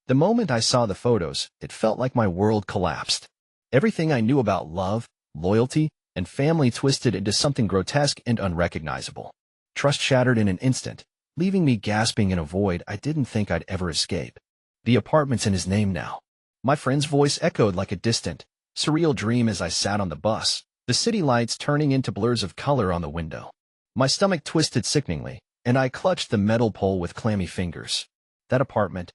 The moment I saw the photos, it felt like my world collapsed. Everything I knew about love, loyalty, and family twisted into something grotesque and unrecognizable. Trust shattered in an instant, leaving me gasping in a void I didn't think I'd ever escape. The apartment's in his name now. My friend's voice echoed like a distant, surreal dream as I sat on the bus, the city lights turning into blurs of color on the window. My stomach twisted sickeningly, and I clutched the metal pole with clammy fingers. That apartment.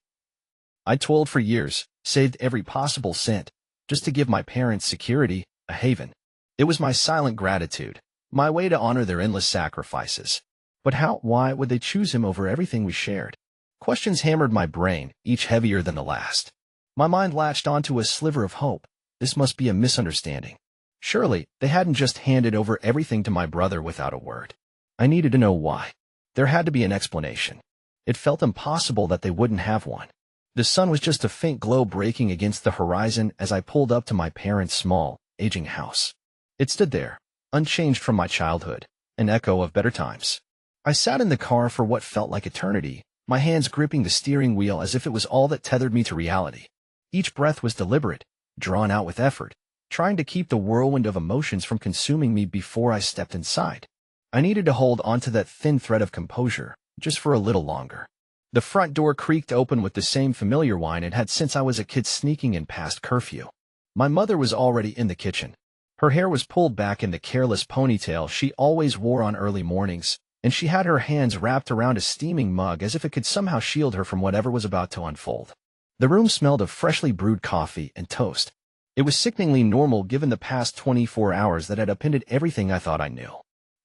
I'd toiled for years, saved every possible cent, just to give my parents security, a haven. It was my silent gratitude, my way to honor their endless sacrifices. But why would they choose him over everything we shared? Questions hammered my brain, each heavier than the last. My mind latched onto a sliver of hope. This must be a misunderstanding. Surely, they hadn't just handed over everything to my brother without a word. I needed to know why. There had to be an explanation. It felt impossible that they wouldn't have one. The sun was just a faint glow breaking against the horizon as I pulled up to my parents' small, aging house. It stood there, unchanged from my childhood, an echo of better times. I sat in the car for what felt like eternity, my hands gripping the steering wheel as if it was all that tethered me to reality. Each breath was deliberate, drawn out with effort, trying to keep the whirlwind of emotions from consuming me before I stepped inside. I needed to hold onto that thin thread of composure, just for a little longer. The front door creaked open with the same familiar whine it had since I was a kid sneaking in past curfew. My mother was already in the kitchen. Her hair was pulled back in the careless ponytail she always wore on early mornings, and she had her hands wrapped around a steaming mug as if it could somehow shield her from whatever was about to unfold. The room smelled of freshly brewed coffee and toast. It was sickeningly normal given the past 24 hours that had upended everything I thought I knew.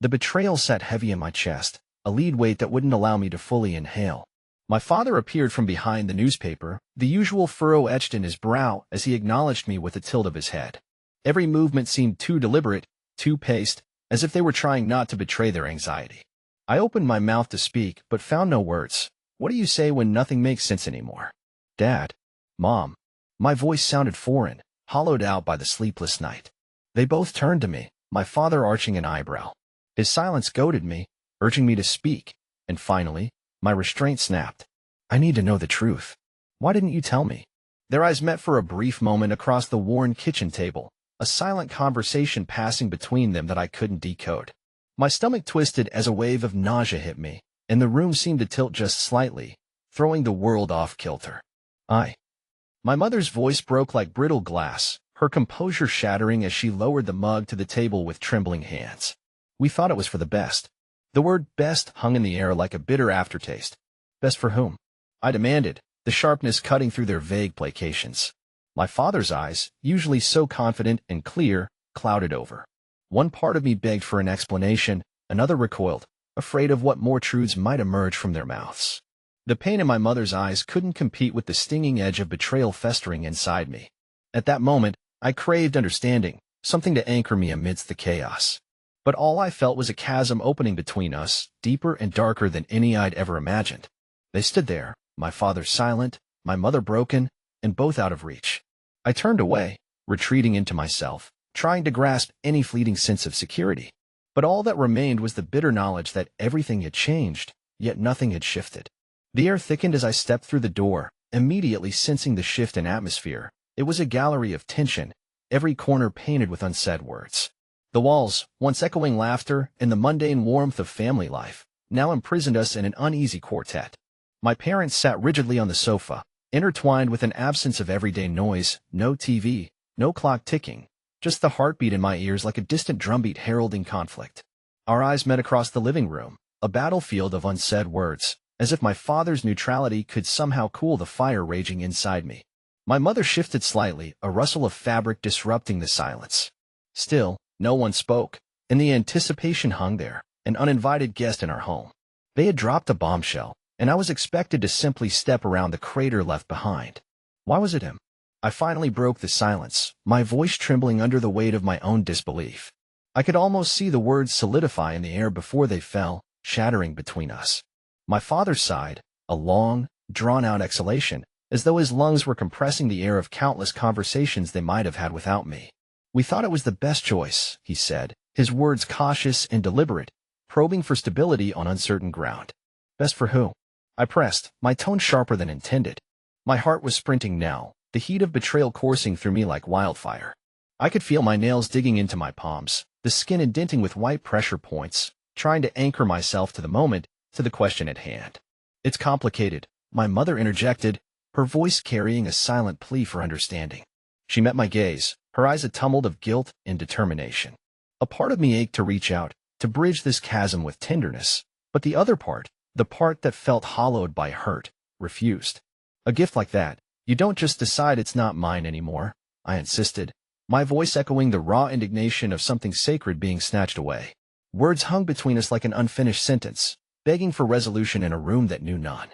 The betrayal sat heavy in my chest, a lead weight that wouldn't allow me to fully inhale. My father appeared from behind the newspaper, the usual furrow etched in his brow as he acknowledged me with a tilt of his head. Every movement seemed too deliberate, too paced, as if they were trying not to betray their anxiety. I opened my mouth to speak, but found no words. What do you say when nothing makes sense anymore? Dad. Mom. My voice sounded foreign, hollowed out by the sleepless night. They both turned to me, my father arching an eyebrow. His silence goaded me, urging me to speak, and finally, my restraint snapped. I need to know the truth. Why didn't you tell me? Their eyes met for a brief moment across the worn kitchen table, a silent conversation passing between them that I couldn't decode. My stomach twisted as a wave of nausea hit me, and the room seemed to tilt just slightly, throwing the world off kilter. My mother's voice broke like brittle glass, her composure shattering as she lowered the mug to the table with trembling hands. We thought it was for the best. The word best hung in the air like a bitter aftertaste. Best for whom? I demanded, the sharpness cutting through their vague placations. My father's eyes, usually so confident and clear, clouded over. One part of me begged for an explanation, another recoiled, afraid of what more truths might emerge from their mouths. The pain in my mother's eyes couldn't compete with the stinging edge of betrayal festering inside me. At that moment, I craved understanding, something to anchor me amidst the chaos. But all I felt was a chasm opening between us, deeper and darker than any I'd ever imagined. They stood there, my father silent, my mother broken, and both out of reach. I turned away, retreating into myself, trying to grasp any fleeting sense of security. But all that remained was the bitter knowledge that everything had changed, yet nothing had shifted. The air thickened as I stepped through the door, immediately sensing the shift in atmosphere. It was a gallery of tension, every corner painted with unsaid words. The walls, once echoing laughter and the mundane warmth of family life, now imprisoned us in an uneasy quartet. My parents sat rigidly on the sofa, intertwined with an absence of everyday noise, no TV, no clock ticking, just the heartbeat in my ears like a distant drumbeat heralding conflict. Our eyes met across the living room, a battlefield of unsaid words, as if my father's neutrality could somehow cool the fire raging inside me. My mother shifted slightly, a rustle of fabric disrupting the silence. Still, no one spoke, and the anticipation hung there, an uninvited guest in our home. They had dropped a bombshell, and I was expected to simply step around the crater left behind. Why was it him? I finally broke the silence, my voice trembling under the weight of my own disbelief. I could almost see the words solidify in the air before they fell, shattering between us. My father sighed, a long, drawn-out exhalation, as though his lungs were compressing the air of countless conversations they might have had without me. We thought it was the best choice, he said, his words cautious and deliberate, probing for stability on uncertain ground. Best for who? I pressed, my tone sharper than intended. My heart was sprinting now, the heat of betrayal coursing through me like wildfire. I could feel my nails digging into my palms, the skin indenting with white pressure points, trying to anchor myself to the moment, to the question at hand. It's complicated, my mother interjected, her voice carrying a silent plea for understanding. She met my gaze, her eyes a tumult of guilt and determination. A part of me ached to reach out, to bridge this chasm with tenderness, but the other part, the part that felt hollowed by hurt, refused. A gift like that, you don't just decide it's not mine anymore, I insisted, my voice echoing the raw indignation of something sacred being snatched away. Words hung between us like an unfinished sentence, begging for resolution in a room that knew none.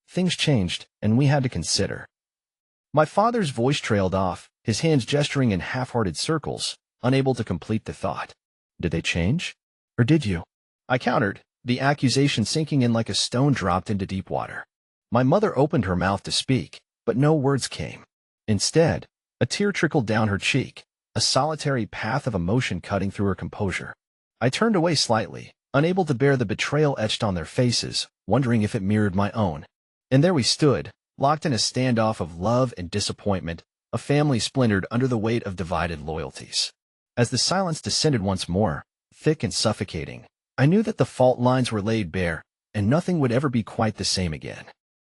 Things changed, and we had to consider. My father's voice trailed off, his hands gesturing in half-hearted circles, unable to complete the thought. Did they change? Or did you? I countered, the accusation sinking in like a stone dropped into deep water. My mother opened her mouth to speak, but no words came. Instead, a tear trickled down her cheek, a solitary path of emotion cutting through her composure. I turned away slightly, unable to bear the betrayal etched on their faces, wondering if it mirrored my own. And there we stood, locked in a standoff of love and disappointment, a family splintered under the weight of divided loyalties. As the silence descended once more, thick and suffocating, I knew that the fault lines were laid bare, and nothing would ever be quite the same again.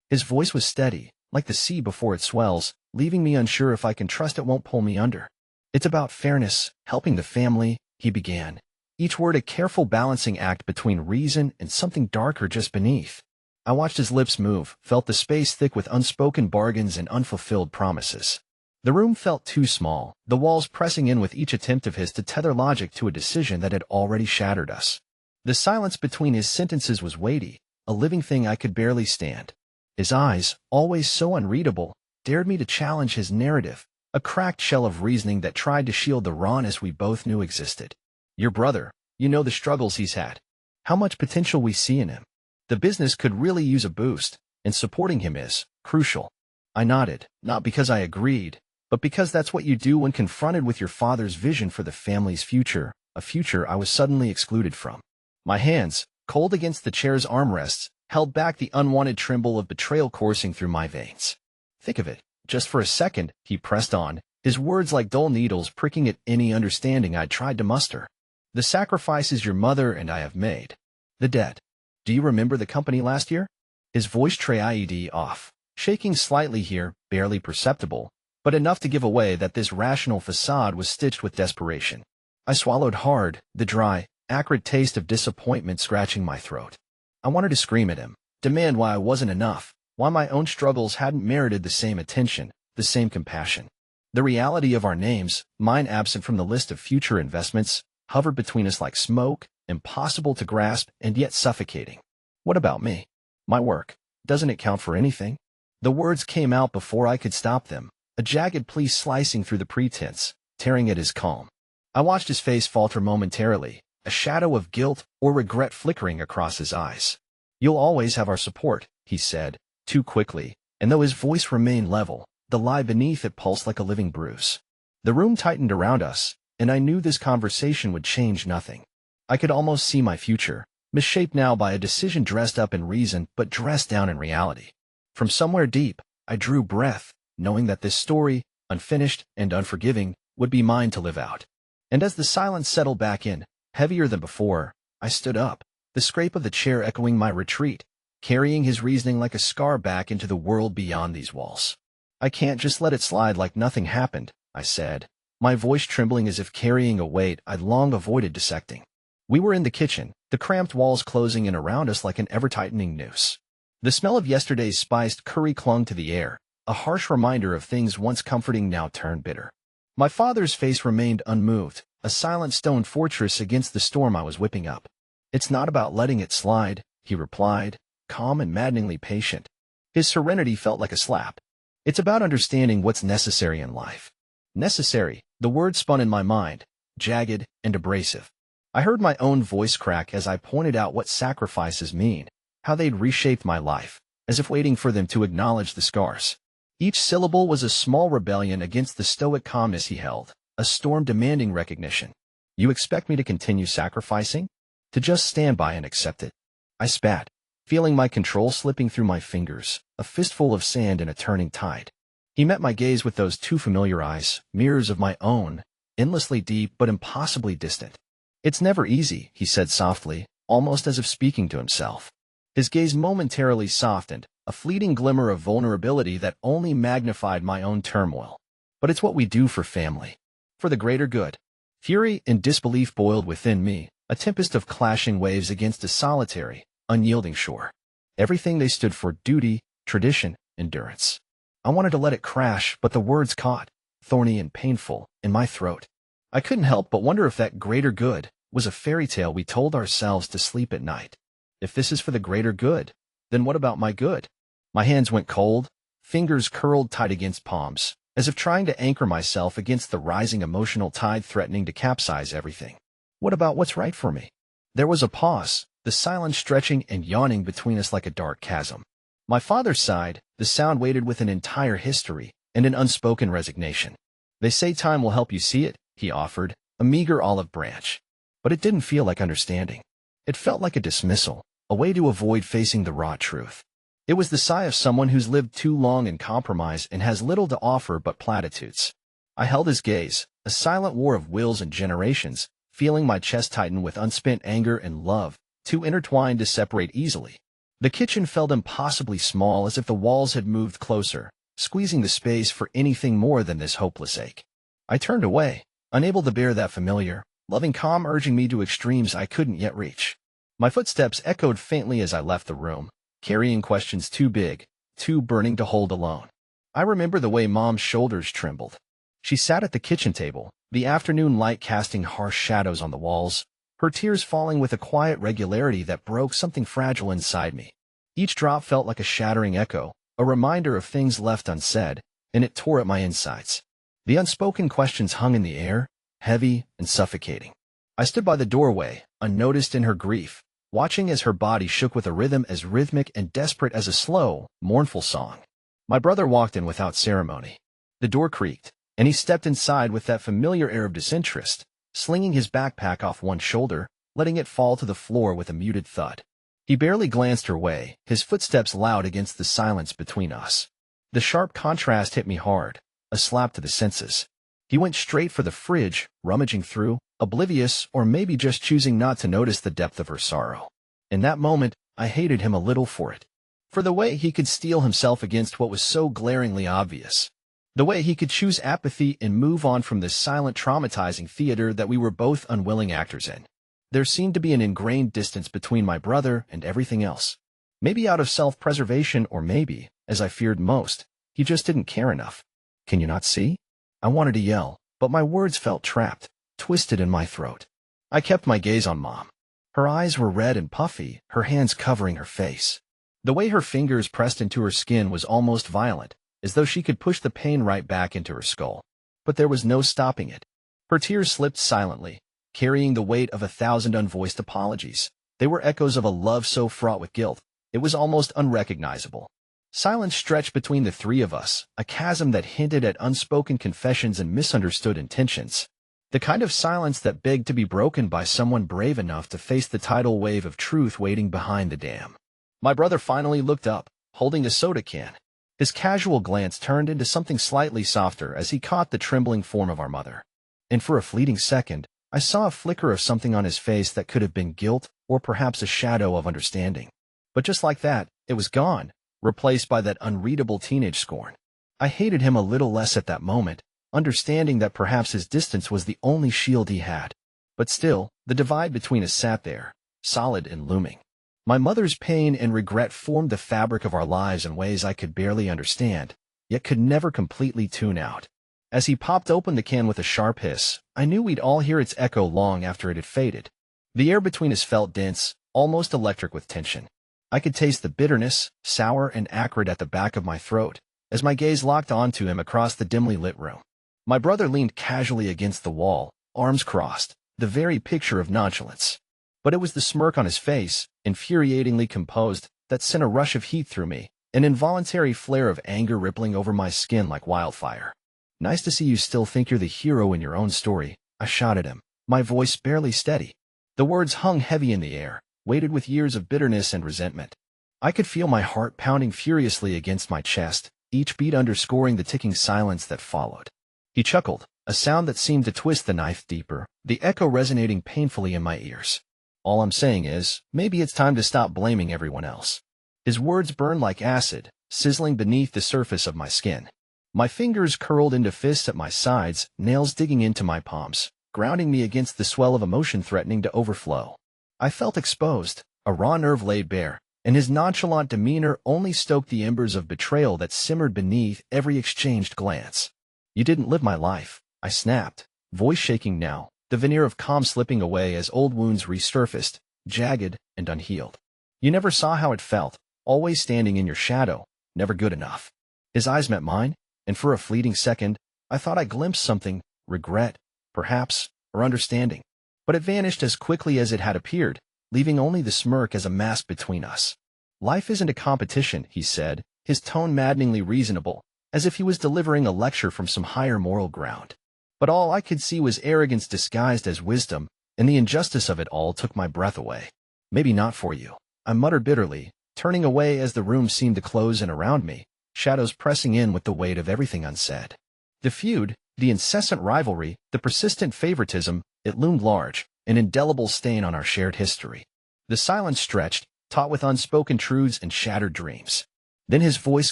His voice was steady, like the sea before it swells, leaving me unsure if I can trust it won't pull me under. It's about fairness, helping the family, he began, each word a careful balancing act between reason and something darker just beneath. I watched his lips move, felt the space thick with unspoken bargains and unfulfilled promises. The room felt too small, the walls pressing in with each attempt of his to tether logic to a decision that had already shattered us. The silence between his sentences was weighty, a living thing I could barely stand. His eyes, always so unreadable, dared me to challenge his narrative, a cracked shell of reasoning that tried to shield the rawness we both knew existed. Your brother, you know the struggles he's had. How much potential we see in him. The business could really use a boost, and supporting him is crucial. I nodded, not because I agreed, but because that's what you do when confronted with your father's vision for the family's future, a future I was suddenly excluded from. My hands, cold against the chair's armrests, held back the unwanted tremble of betrayal coursing through my veins. Think of it, just for a second, he pressed on, his words like dull needles pricking at any understanding I'd tried to muster. The sacrifices your mother and I have made. The debt. Do you remember the company last year? His voice trailed off, shaking slightly here, barely perceptible, but enough to give away that this rational facade was stitched with desperation. I swallowed hard, the dry, acrid taste of disappointment scratching my throat. I wanted to scream at him, demand why I wasn't enough, why my own struggles hadn't merited the same attention, the same compassion. The reality of our names, mine absent from the list of future investments, hovered between us like smoke, impossible to grasp and yet suffocating. What about me? My work, doesn't it count for anything? The words came out before I could stop them, a jagged plea slicing through the pretense, tearing at his calm. I watched his face falter momentarily, a shadow of guilt or regret flickering across his eyes. You'll always have our support, he said, too quickly, and though his voice remained level, the lie beneath it pulsed like a living bruise. The room tightened around us, and I knew this conversation would change nothing. I could almost see my future, misshaped now by a decision dressed up in reason but dressed down in reality. From somewhere deep, I drew breath, knowing that this story, unfinished and unforgiving, would be mine to live out. And as the silence settled back in, heavier than before, I stood up, the scrape of the chair echoing my retreat, carrying his reasoning like a scar back into the world beyond these walls. I can't just let it slide like nothing happened, I said, my voice trembling as if carrying a weight I'd long avoided dissecting. We were in the kitchen, the cramped walls closing in around us like an ever-tightening noose. The smell of yesterday's spiced curry clung to the air, a harsh reminder of things once comforting now turned bitter. My father's face remained unmoved, a silent stone fortress against the storm I was whipping up. It's not about letting it slide, he replied, calm and maddeningly patient. His serenity felt like a slap. It's about understanding what's necessary in life. Necessary, the word spun in my mind, jagged and abrasive. I heard my own voice crack as I pointed out what sacrifices mean, how they'd reshaped my life, as if waiting for them to acknowledge the scars. Each syllable was a small rebellion against the stoic calmness he held, a storm demanding recognition. You expect me to continue sacrificing? To just stand by and accept it? I spat, feeling my control slipping through my fingers, a fistful of sand in a turning tide. He met my gaze with those two familiar eyes, mirrors of my own, endlessly deep but impossibly distant. "It's never easy," he said softly, almost as if speaking to himself. His gaze momentarily softened, a fleeting glimmer of vulnerability that only magnified my own turmoil. "But it's what we do for family. For the greater good." Fury and disbelief boiled within me, a tempest of clashing waves against a solitary, unyielding shore. Everything they stood for: duty, tradition, endurance. I wanted to let it crash, but the words caught, thorny and painful, in my throat. I couldn't help but wonder if that greater good was a fairy tale we told ourselves to sleep at night. If this is for the greater good, then what about my good? My hands went cold, fingers curled tight against palms, as if trying to anchor myself against the rising emotional tide threatening to capsize everything. What about what's right for me? There was a pause, the silence stretching and yawning between us like a dark chasm. My father sighed, the sound weighted with an entire history and an unspoken resignation. "They say time will help you see it," he offered, a meager olive branch. But it didn't feel like understanding. It felt like a dismissal, a way to avoid facing the raw truth. It was the sigh of someone who's lived too long in compromise and has little to offer but platitudes. I held his gaze, a silent war of wills and generations, feeling my chest tighten with unspent anger and love, too intertwined to separate easily. The kitchen felt impossibly small, as if the walls had moved closer, squeezing the space for anything more than this hopeless ache. I turned away, unable to bear that familiar, loving calm urging me to extremes I couldn't yet reach. My footsteps echoed faintly as I left the room, carrying questions too big, too burning to hold alone. I remember the way Mom's shoulders trembled. She sat at the kitchen table, the afternoon light casting harsh shadows on the walls, her tears falling with a quiet regularity that broke something fragile inside me. Each drop felt like a shattering echo, a reminder of things left unsaid, and it tore at my insides. The unspoken questions hung in the air, heavy and suffocating. I stood by the doorway, unnoticed in her grief, watching as her body shook with a rhythm as rhythmic and desperate as a slow, mournful song. My brother walked in without ceremony. The door creaked, and he stepped inside with that familiar air of disinterest, slinging his backpack off one shoulder, letting it fall to the floor with a muted thud. He barely glanced her way, his footsteps loud against the silence between us. The sharp contrast hit me hard, a slap to the senses. He went straight for the fridge, rummaging through, oblivious or maybe just choosing not to notice the depth of her sorrow. In that moment, I hated him a little for it. For the way he could steel himself against what was so glaringly obvious. The way he could choose apathy and move on from this silent, traumatizing theater that we were both unwilling actors in. There seemed to be an ingrained distance between my brother and everything else. Maybe out of self-preservation, or maybe, as I feared most, he just didn't care enough. "Can you not see?" I wanted to yell, but my words felt trapped, twisted in my throat. I kept my gaze on Mom. Her eyes were red and puffy, her hands covering her face. The way her fingers pressed into her skin was almost violent, as though she could push the pain right back into her skull. But there was no stopping it. Her tears slipped silently, carrying the weight of 1,000 unvoiced apologies. They were echoes of a love so fraught with guilt, it was almost unrecognizable. Silence stretched between the three of us, a chasm that hinted at unspoken confessions and misunderstood intentions. The kind of silence that begged to be broken by someone brave enough to face the tidal wave of truth waiting behind the dam. My brother finally looked up, holding a soda can. His casual glance turned into something slightly softer as he caught the trembling form of our mother. And for a fleeting second, I saw a flicker of something on his face that could have been guilt or perhaps a shadow of understanding. But just like that, it was gone, replaced by that unreadable teenage scorn. I hated him a little less at that moment, understanding that perhaps his distance was the only shield he had. But still, the divide between us sat there, solid and looming. My mother's pain and regret formed the fabric of our lives in ways I could barely understand, yet could never completely tune out. As he popped open the can with a sharp hiss, I knew we'd all hear its echo long after it had faded. The air between us felt dense, almost electric with tension. I could taste the bitterness, sour and acrid at the back of my throat, as my gaze locked onto him across the dimly lit room. My brother leaned casually against the wall, arms crossed, the very picture of nonchalance. But it was the smirk on his face, infuriatingly composed, that sent a rush of heat through me, an involuntary flare of anger rippling over my skin like wildfire. "Nice to see you still think you're the hero in your own story," I shot at him, my voice barely steady. The words hung heavy in the air, weighted with years of bitterness and resentment. I could feel my heart pounding furiously against my chest, each beat underscoring the ticking silence that followed. He chuckled, a sound that seemed to twist the knife deeper, the echo resonating painfully in my ears. All I'm saying is, maybe it's time to stop blaming everyone else. His words burned like acid, sizzling beneath the surface of my skin. My fingers curled into fists at my sides, nails digging into my palms, grounding me against the swell of emotion threatening to overflow. I felt exposed, a raw nerve laid bare, and his nonchalant demeanor only stoked the embers of betrayal that simmered beneath every exchanged glance. "You didn't live my life," I snapped, voice shaking now, the veneer of calm slipping away as old wounds resurfaced, jagged and unhealed. "You never saw how it felt, always standing in your shadow, never good enough." His eyes met mine, and for a fleeting second, I thought I glimpsed something, regret, perhaps, or understanding. But it vanished as quickly as it had appeared, leaving only the smirk as a mask between us. "Life isn't a competition," he said, his tone maddeningly reasonable, as if he was delivering a lecture from some higher moral ground. But all I could see was arrogance disguised as wisdom, and the injustice of it all took my breath away. "Maybe not for you," I muttered bitterly, turning away as the room seemed to close in around me, shadows pressing in with the weight of everything unsaid. The feud, the incessant rivalry, the persistent favoritism, it loomed large, an indelible stain on our shared history. The silence stretched, taut with unspoken truths and shattered dreams. Then his voice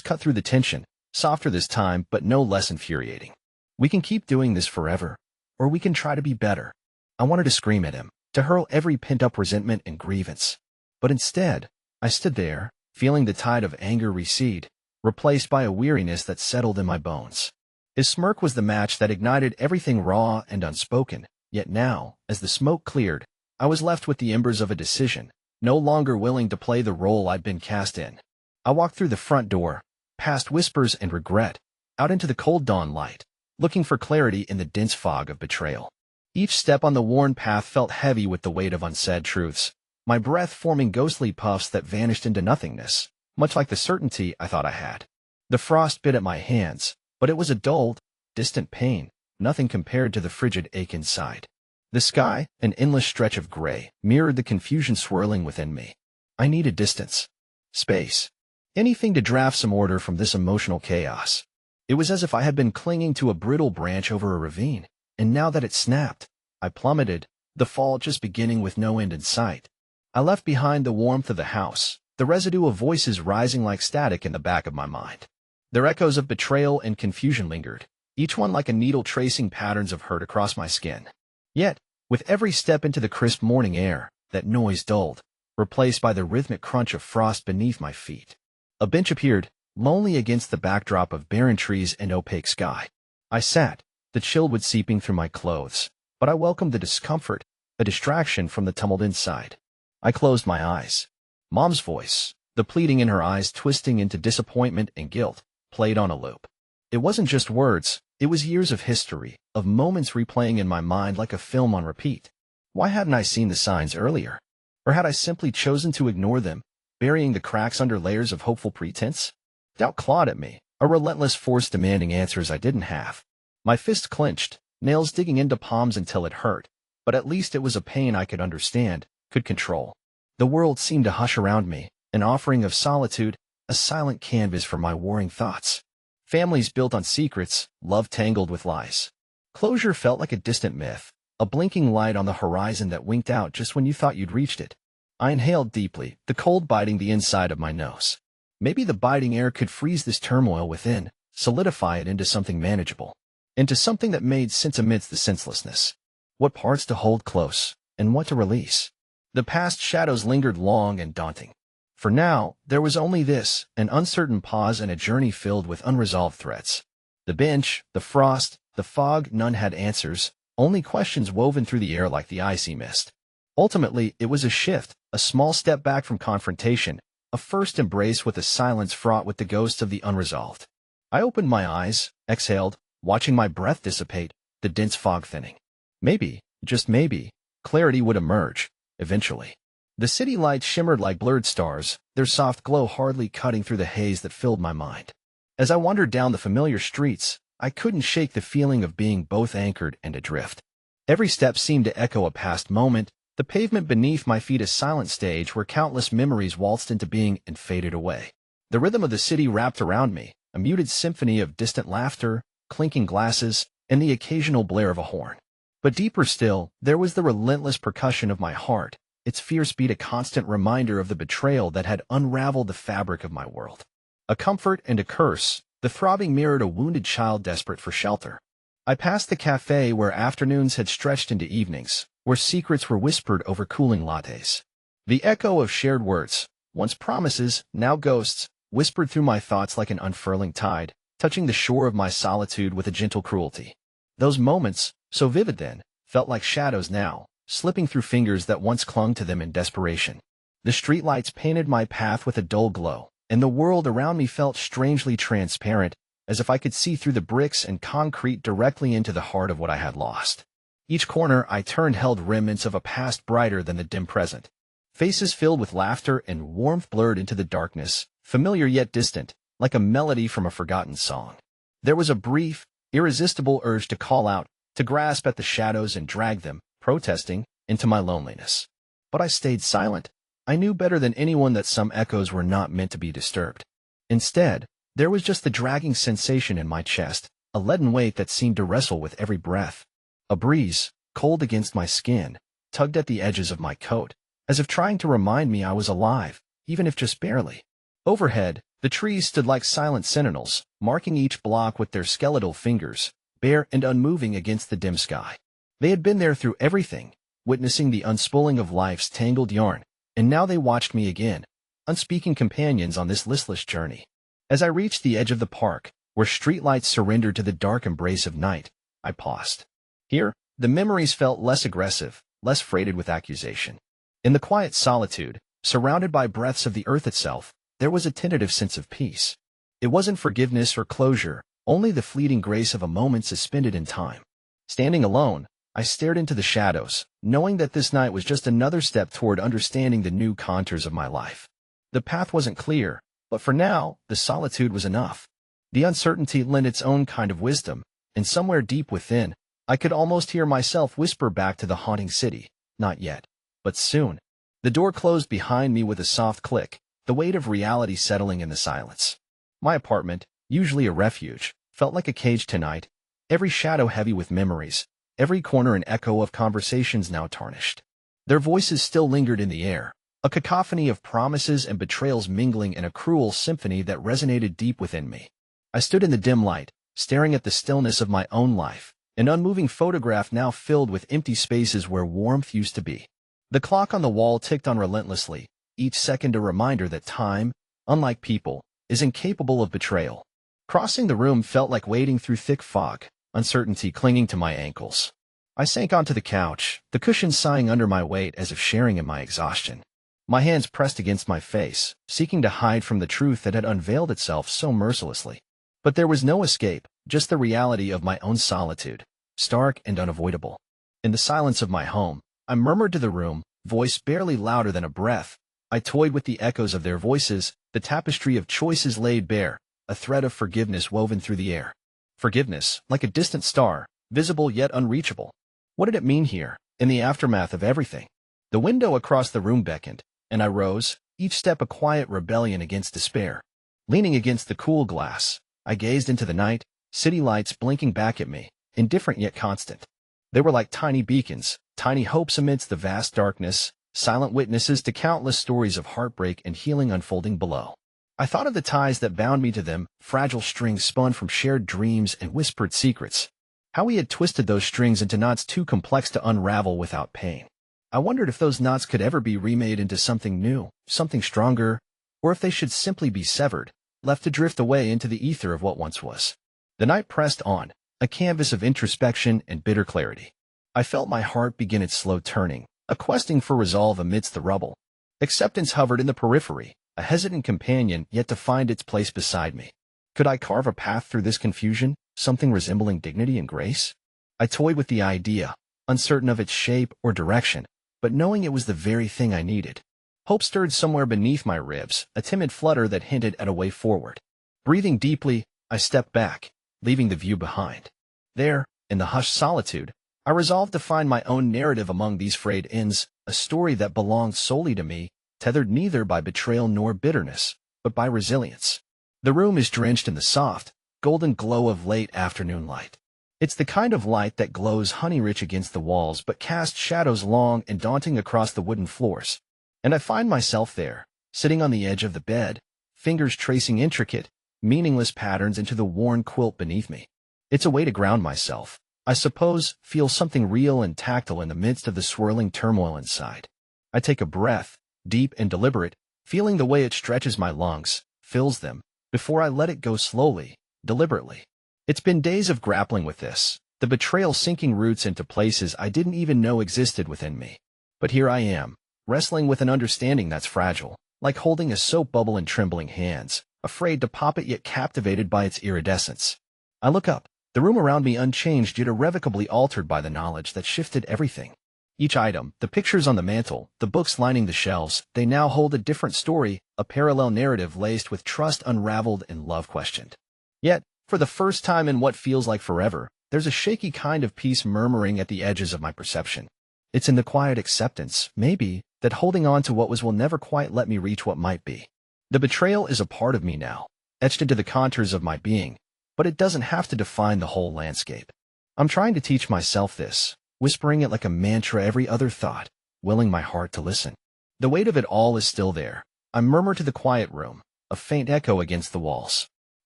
cut through the tension, softer this time but no less infuriating. "We can keep doing this forever, or we can try to be better." I wanted to scream at him, to hurl every pent-up resentment and grievance. But instead, I stood there, feeling the tide of anger recede, replaced by a weariness that settled in my bones. His smirk was the match that ignited everything raw and unspoken, yet now, as the smoke cleared, I was left with the embers of a decision, no longer willing to play the role I'd been cast in. I walked through the front door, past whispers and regret, out into the cold dawn light, looking for clarity in the dense fog of betrayal. Each step on the worn path felt heavy with the weight of unsaid truths, my breath forming ghostly puffs that vanished into nothingness, much like the certainty I thought I had. The frost bit at my hands, but it was a dulled, distant pain, nothing compared to the frigid ache inside. The sky, an endless stretch of gray, mirrored the confusion swirling within me. I needed distance. Space. Anything to draft some order from this emotional chaos. It was as if I had been clinging to a brittle branch over a ravine, and now that it snapped, I plummeted, the fall just beginning with no end in sight. I left behind the warmth of the house, the residue of voices rising like static in the back of my mind. Their echoes of betrayal and confusion lingered, each one like a needle tracing patterns of hurt across my skin. Yet, with every step into the crisp morning air, that noise dulled, replaced by the rhythmic crunch of frost beneath my feet. A bench appeared, lonely against the backdrop of barren trees and opaque sky. I sat, the chill wood seeping through my clothes, but I welcomed the discomfort, a distraction from the tumult inside. I closed my eyes. Mom's voice, the pleading in her eyes twisting into disappointment and guilt, played on a loop. It wasn't just words, it was years of history, of moments replaying in my mind like a film on repeat. Why hadn't I seen the signs earlier? Or had I simply chosen to ignore them, burying the cracks under layers of hopeful pretense? Doubt clawed at me, a relentless force demanding answers I didn't have. My fist clenched, nails digging into palms until it hurt, but at least it was a pain I could understand, could control. The world seemed to hush around me, an offering of solitude, a silent canvas for my warring thoughts. Families built on secrets, love tangled with lies. Closure felt like a distant myth, a blinking light on the horizon that winked out just when you thought you'd reached it. I inhaled deeply, the cold biting the inside of my nose. Maybe the biting air could freeze this turmoil within, solidify it into something manageable, into something that made sense amidst the senselessness. What parts to hold close, and what to release. The past shadows lingered long and daunting. For now, there was only this, an uncertain pause and a journey filled with unresolved threats. The bench, the frost, the fog, none had answers, only questions woven through the air like the icy mist. Ultimately, it was a shift, a small step back from confrontation, a first embrace with a silence fraught with the ghosts of the unresolved. I opened my eyes, exhaled, watching my breath dissipate, the dense fog thinning. Maybe, just maybe, clarity would emerge, eventually. The city lights shimmered like blurred stars, their soft glow hardly cutting through the haze that filled my mind. As I wandered down the familiar streets, I couldn't shake the feeling of being both anchored and adrift. Every step seemed to echo a past moment, The pavement beneath my feet a silent stage where countless memories waltzed into being and faded away. The rhythm of the city wrapped around me, a muted symphony of distant laughter, clinking glasses, and the occasional blare of a horn. But deeper still, there was the relentless percussion of my heart, its fierce beat a constant reminder of the betrayal that had unraveled the fabric of my world. A comfort and a curse, the throbbing mirrored a wounded child desperate for shelter. I passed the cafe where afternoons had stretched into evenings, where secrets were whispered over cooling lattes. The echo of shared words, once promises, now ghosts, whispered through my thoughts like an unfurling tide, touching the shore of my solitude with a gentle cruelty. Those moments, so vivid then, felt like shadows now, slipping through fingers that once clung to them in desperation. The streetlights painted my path with a dull glow, and the world around me felt strangely transparent, as if I could see through the bricks and concrete directly into the heart of what I had lost. Each corner I turned held remnants of a past brighter than the dim present. Faces filled with laughter and warmth blurred into the darkness, familiar yet distant, like a melody from a forgotten song. There was a brief, irresistible urge to call out, to grasp at the shadows and drag them, protesting, into my loneliness. But I stayed silent. I knew better than anyone that some echoes were not meant to be disturbed. Instead, there was just the dragging sensation in my chest, a leaden weight that seemed to wrestle with every breath. A breeze, cold against my skin, tugged at the edges of my coat, as if trying to remind me I was alive, even if just barely. Overhead, the trees stood like silent sentinels, marking each block with their skeletal fingers, bare and unmoving against the dim sky. They had been there through everything, witnessing the unspooling of life's tangled yarn, and now they watched me again, unspeaking companions on this listless journey. As I reached the edge of the park, where streetlights surrendered to the dark embrace of night, I paused. Here, the memories felt less aggressive, less freighted with accusation. In the quiet solitude, surrounded by breaths of the earth itself, there was a tentative sense of peace. It wasn't forgiveness or closure, only the fleeting grace of a moment suspended in time. Standing alone, I stared into the shadows, knowing that this night was just another step toward understanding the new contours of my life. The path wasn't clear, but for now, the solitude was enough. The uncertainty lent its own kind of wisdom, and somewhere deep within, I could almost hear myself whisper back to the haunting city, not yet, but soon. The door closed behind me with a soft click, the weight of reality settling in the silence. My apartment, usually a refuge, felt like a cage tonight, every shadow heavy with memories, every corner an echo of conversations now tarnished. Their voices still lingered in the air, a cacophony of promises and betrayals mingling in a cruel symphony that resonated deep within me. I stood in the dim light, staring at the stillness of my own life, an unmoving photograph now filled with empty spaces where warmth used to be. The clock on the wall ticked on relentlessly, each second a reminder that time, unlike people, is incapable of betrayal. Crossing the room felt like wading through thick fog, uncertainty clinging to my ankles. I sank onto the couch, the cushions sighing under my weight as if sharing in my exhaustion. My hands pressed against my face, seeking to hide from the truth that had unveiled itself so mercilessly. But there was no escape, just the reality of my own solitude, stark and unavoidable. In the silence of my home, I murmured to the room, voice barely louder than a breath. I toyed with the echoes of their voices, the tapestry of choices laid bare, a thread of forgiveness woven through the air. Forgiveness, like a distant star, visible yet unreachable. What did it mean here, in the aftermath of everything? The window across the room beckoned, and I rose, each step a quiet rebellion against despair. Leaning against the cool glass, I gazed into the night, city lights blinking back at me, indifferent yet constant. They were like tiny beacons, tiny hopes amidst the vast darkness, silent witnesses to countless stories of heartbreak and healing unfolding below. I thought of the ties that bound me to them, fragile strings spun from shared dreams and whispered secrets. How we had twisted those strings into knots too complex to unravel without pain. I wondered if those knots could ever be remade into something new, something stronger, or if they should simply be severed, left to drift away into the ether of what once was. The night pressed on, a canvas of introspection and bitter clarity. I felt my heart begin its slow turning, a questing for resolve amidst the rubble. Acceptance hovered in the periphery, a hesitant companion yet to find its place beside me. Could I carve a path through this confusion, something resembling dignity and grace? I toyed with the idea, uncertain of its shape or direction, but knowing it was the very thing I needed. Hope stirred somewhere beneath my ribs, a timid flutter that hinted at a way forward. Breathing deeply, I stepped back, leaving the view behind. There, in the hushed solitude, I resolved to find my own narrative among these frayed ends, a story that belonged solely to me, tethered neither by betrayal nor bitterness, but by resilience. The room is drenched in the soft, golden glow of late afternoon light. It's the kind of light that glows honey-rich against the walls but casts shadows long and daunting across the wooden floors. And I find myself there, sitting on the edge of the bed, fingers tracing intricate, meaningless patterns into the worn quilt beneath me. It's a way to ground myself, I suppose, feel something real and tactile in the midst of the swirling turmoil inside. I take a breath, deep and deliberate, feeling the way it stretches my lungs, fills them, before I let it go slowly, deliberately. It's been days of grappling with this, the betrayal sinking roots into places I didn't even know existed within me. But here I am, wrestling with an understanding that's fragile, like holding a soap bubble in trembling hands, afraid to pop it yet captivated by its iridescence. I look up, the room around me unchanged yet irrevocably altered by the knowledge that shifted everything. Each item, the pictures on the mantel, the books lining the shelves, they now hold a different story, a parallel narrative laced with trust unraveled and love questioned. Yet, for the first time in what feels like forever, there's a shaky kind of peace murmuring at the edges of my perception. It's in the quiet acceptance, maybe, that holding on to what was will never quite let me reach what might be. The betrayal is a part of me now, etched into the contours of my being, but it doesn't have to define the whole landscape. I'm trying to teach myself this, whispering it like a mantra every other thought, willing my heart to listen. The weight of it all is still there. I murmur to the quiet room, a faint echo against the walls.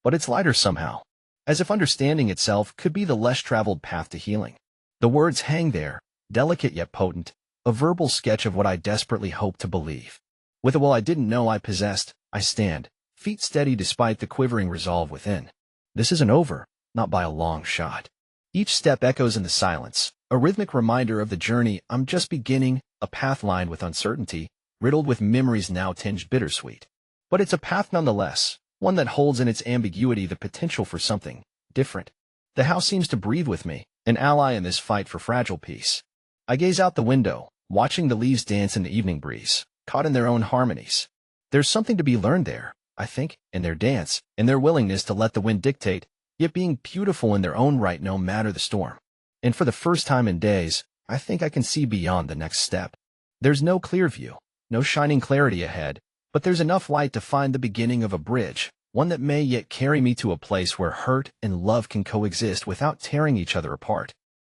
But it's lighter somehow, as if understanding itself could be the less-traveled path to healing. The words hang there, delicate yet potent, a verbal sketch of what I desperately hope to believe. With a will I didn't know I possessed, I stand, feet steady despite the quivering resolve within. This isn't over, not by a long shot. Each step echoes in the silence, a rhythmic reminder of the journey I'm just beginning, a path lined with uncertainty, riddled with memories now tinged bittersweet. But it's a path nonetheless, one that holds in its ambiguity the potential for something different. The house seems to breathe with me, an ally in this fight for fragile peace. I gaze out the window, watching the leaves dance in the evening breeze, caught in their own harmonies. There's something to be learned there, I think, in their dance, in their willingness to let the wind dictate, yet being beautiful in their own right no matter the storm. And for the first time in days, I think I can see beyond the next step. There's no clear view, no shining clarity ahead, but there's enough light to find the beginning of a bridge, one that may yet carry me to a place where hurt and love can coexist without tearing each other apart.